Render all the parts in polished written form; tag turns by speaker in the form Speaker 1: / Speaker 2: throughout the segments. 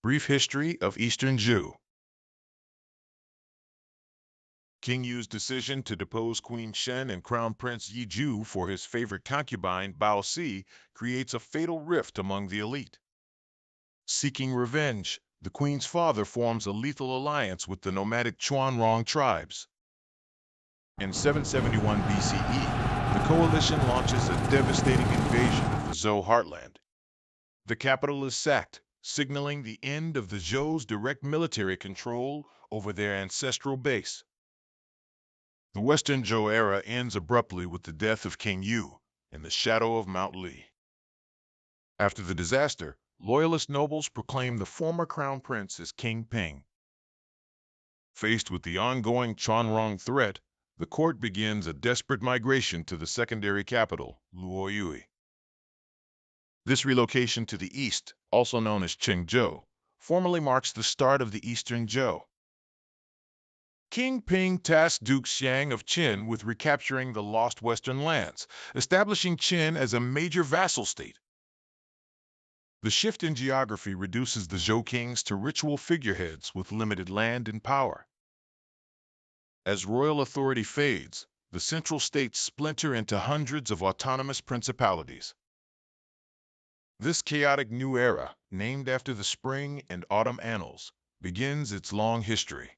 Speaker 1: Brief history of Eastern Zhou. King Yu's decision to depose Queen Shen and Crown Prince Yi Zhu for his favorite concubine, Bao Si, creates a fatal rift among the elite. Seeking revenge, the queen's father forms a lethal alliance with the nomadic Chuanrong tribes. In 771 BCE, the coalition launches a devastating invasion of the Zhou heartland. The capital is sacked, signaling the end of the Zhou's direct military control over their ancestral base. The Western Zhou era ends abruptly with the death of King Yu in the shadow of Mount Li. After the disaster, loyalist nobles proclaim the former crown prince as King Ping. Faced with the ongoing Chuanrong threat, the court begins a desperate migration to the secondary capital, Luoyui. This relocation to the east, also known as Qingzhou, formally marks the start of the Eastern Zhou. King Ping tasked Duke Xiang of Qin with recapturing the lost western lands, establishing Qin as a major vassal state. The shift in geography reduces the Zhou kings to ritual figureheads with limited land and power. As royal authority fades, the central states splinter into hundreds of autonomous principalities. This chaotic new era, named after the spring and autumn annals, begins its long history.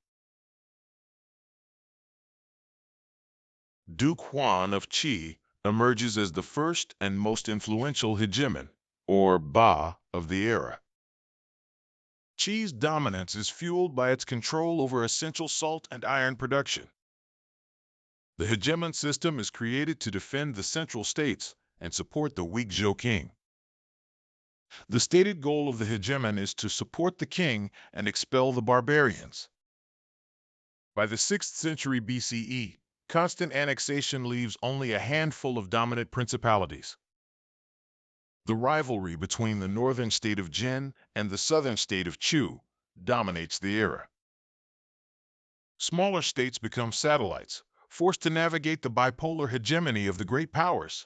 Speaker 1: Duke Huan of Qi emerges as the first and most influential hegemon, or Ba, of the era. Qi's dominance is fueled by its control over essential salt and iron production. The hegemon system is created to defend the central states and support the weak Zhou king. The stated goal of the hegemon is to support the king and expel the barbarians. By the 6th century BCE, constant annexation leaves only a handful of dominant principalities. The rivalry between the northern state of Jin and the southern state of Chu dominates the era. Smaller states become satellites, forced to navigate the bipolar hegemony of the great powers.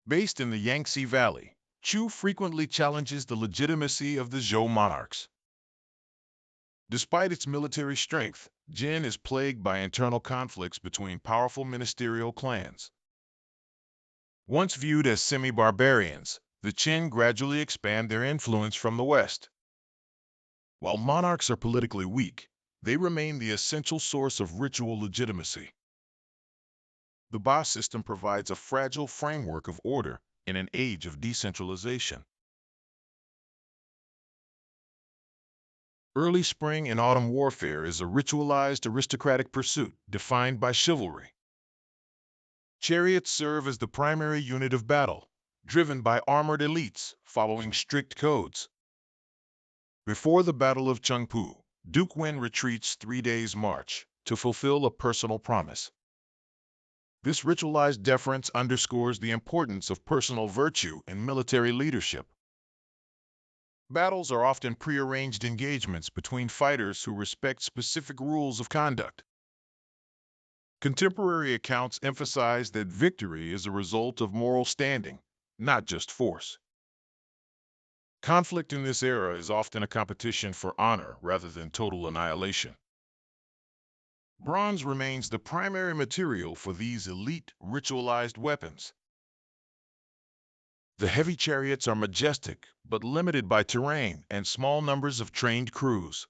Speaker 1: Based in the Yangtze Valley, Chu frequently challenges the legitimacy of the Zhou monarchs. Despite its military strength, Jin is plagued by internal conflicts between powerful ministerial clans. Once viewed as semi-barbarians, the Qin gradually expand their influence from the west. While monarchs are politically weak, they remain the essential source of ritual legitimacy. The Ba system provides a fragile framework of order in an age of decentralization. Early spring and autumn warfare is a ritualized aristocratic pursuit defined by chivalry. Chariots serve as the primary unit of battle, driven by armored elites following strict codes. Before the Battle of Chengpu, Duke Wen retreats 3 days' march to fulfill a personal promise. This ritualized deference underscores the importance of personal virtue in military leadership. Battles are often prearranged engagements between fighters who respect specific rules of conduct. Contemporary accounts emphasize that victory is a result of moral standing, not just force. Conflict in this era is often a competition for honor rather than total annihilation. Bronze remains the primary material for these elite, ritualized weapons. The heavy chariots are majestic, but limited by terrain and small numbers of trained crews.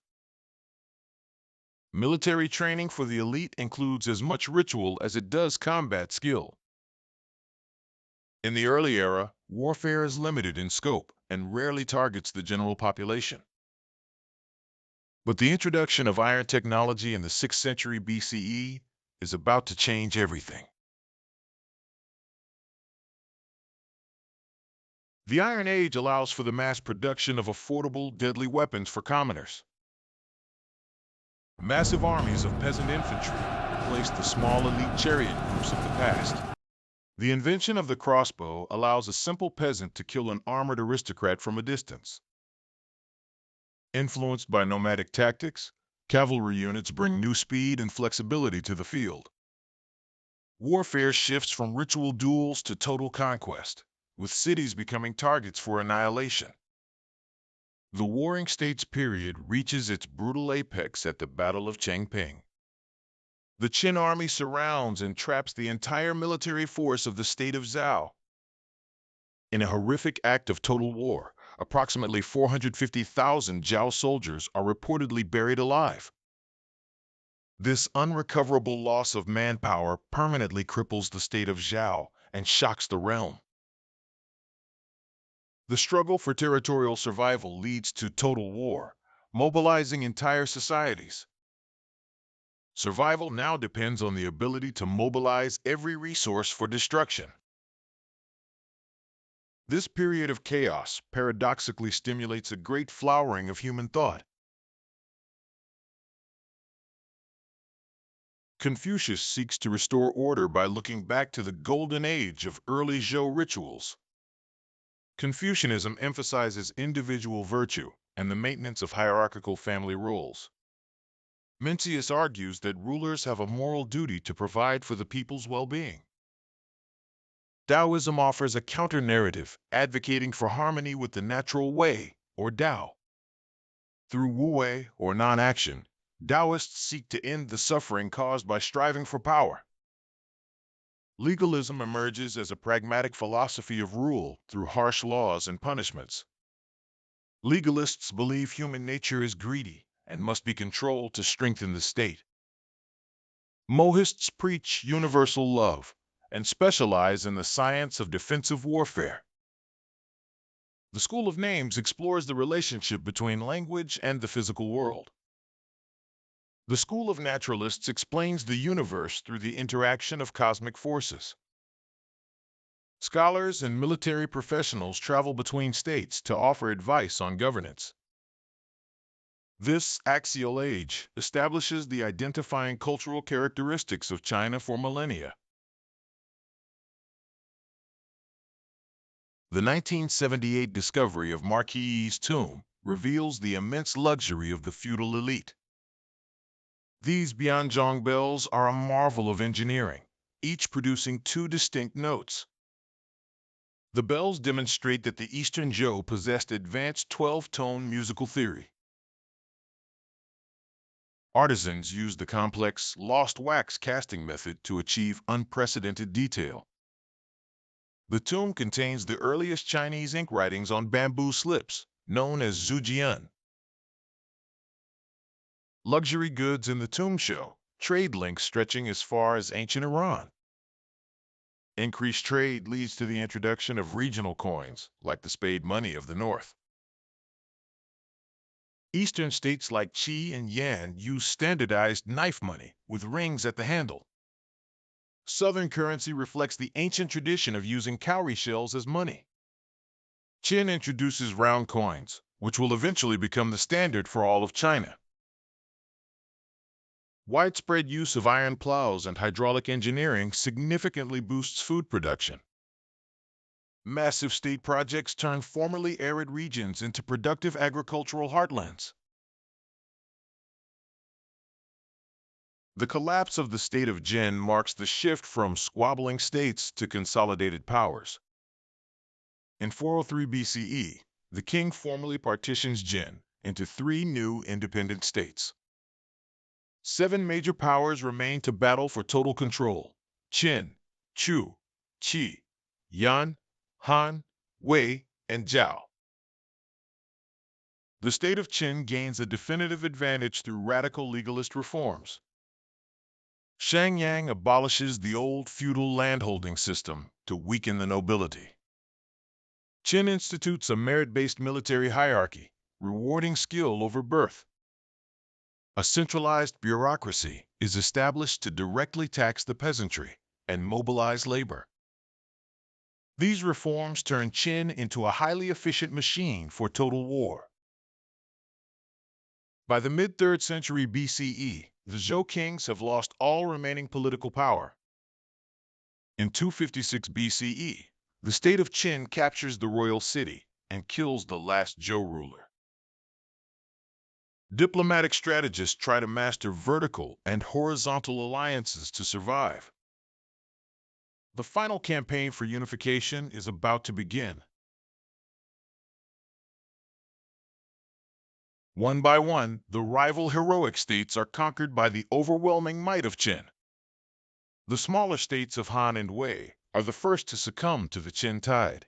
Speaker 1: Military training for the elite includes as much ritual as it does combat skill. In the early era, warfare is limited in scope and rarely targets the general population. But the introduction of iron technology in the 6th century BCE is about to change everything. The Iron Age allows for the mass production of affordable, deadly weapons for commoners. Massive armies of peasant infantry replaced the small elite chariot groups of the past. The invention of the crossbow allows a simple peasant to kill an armored aristocrat from a distance. Influenced by nomadic tactics, cavalry units bring new speed and flexibility to the field. Warfare shifts from ritual duels to total conquest, with cities becoming targets for annihilation. The Warring States period reaches its brutal apex at the Battle of Changping. The Qin army surrounds and traps the entire military force of the state of Zhou. In a horrific act of total war, approximately 450,000 Zhou soldiers are reportedly buried alive. This unrecoverable loss of manpower permanently cripples the state of Zhou and shocks the realm. The struggle for territorial survival leads to total war, mobilizing entire societies. Survival now depends on the ability to mobilize every resource for destruction. This period of chaos paradoxically stimulates a great flowering of human thought. Confucius seeks to restore order by looking back to the golden age of early Zhou rituals. Confucianism emphasizes individual virtue and the maintenance of hierarchical family roles. Mencius argues that rulers have a moral duty to provide for the people's well-being. Taoism offers a counter-narrative, advocating for harmony with the natural way, or Tao. Through wu-wei, or non-action, Taoists seek to end the suffering caused by striving for power. Legalism emerges as a pragmatic philosophy of rule through harsh laws and punishments. Legalists believe human nature is greedy and must be controlled to strengthen the state. Mohists preach universal love and specialize in the science of defensive warfare. The School of Names explores the relationship between language and the physical world. The School of Naturalists explains the universe through the interaction of cosmic forces. Scholars and military professionals travel between states to offer advice on governance. This axial age establishes the identifying cultural characteristics of China for millennia. The 1978 discovery of Marquis' tomb reveals the immense luxury of the feudal elite. These Bianzhong bells are a marvel of engineering, each producing two distinct notes. The bells demonstrate that the Eastern Zhou possessed advanced 12-tone musical theory. Artisans used the complex lost wax casting method to achieve unprecedented detail. The tomb contains the earliest Chinese ink writings on bamboo slips, known as Zhujian. Luxury goods in the tomb show trade links stretching as far as ancient Iran. Increased trade leads to the introduction of regional coins, like the spade money of the North. Eastern states like Qi and Yan use standardized knife money with rings at the handle. Southern currency reflects the ancient tradition of using cowrie shells as money. Qin introduces round coins, which will eventually become the standard for all of China. Widespread use of iron plows and hydraulic engineering significantly boosts food production. Massive state projects turn formerly arid regions into productive agricultural heartlands. The collapse of the state of Jin marks the shift from squabbling states to consolidated powers. In 403 BCE, the king formally partitions Jin into three new independent states. 7 major powers remain to battle for total control: Qin, Chu, Qi, Yan, Han, Wei, and Zhao. The state of Qin gains a definitive advantage through radical legalist reforms. Shangyang abolishes the old feudal landholding system to weaken the nobility. Qin institutes a merit-based military hierarchy, rewarding skill over birth. A centralized bureaucracy is established to directly tax the peasantry and mobilize labor. These reforms turn Qin into a highly efficient machine for total war. By the mid-3rd century BCE, the Zhou kings have lost all remaining political power. In 256 BCE, the state of Qin captures the royal city and kills the last Zhou ruler. Diplomatic strategists try to master vertical and horizontal alliances to survive. The final campaign for unification is about to begin. One by one, the rival heroic states are conquered by the overwhelming might of Qin. The smaller states of Han and Wei are the first to succumb to the Qin tide.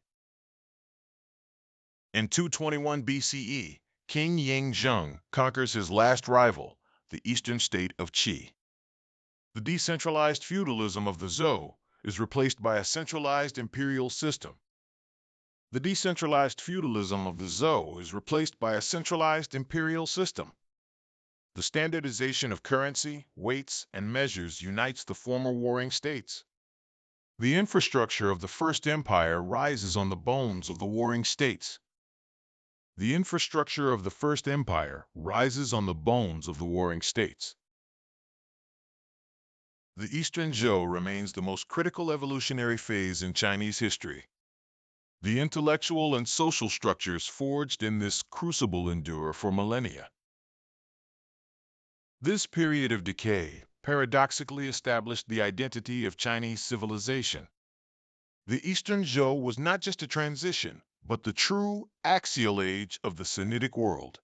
Speaker 1: In 221 BCE, King Yingzheng conquers his last rival, the eastern state of Qi. The decentralized feudalism of the Zhou is replaced by a centralized imperial system. The decentralized feudalism of the Zhou is replaced by a centralized imperial system. The standardization of currency, weights, and measures unites the former warring states. The infrastructure of the First Empire rises on the bones of the warring states. The infrastructure of the First Empire rises on the bones of the warring states. The Eastern Zhou remains the most critical evolutionary phase in Chinese history. The intellectual and social structures forged in this crucible endure for millennia. This period of decay paradoxically established the identity of Chinese civilization. The Eastern Zhou was not just a transition, but the true axial age of the Sinitic world.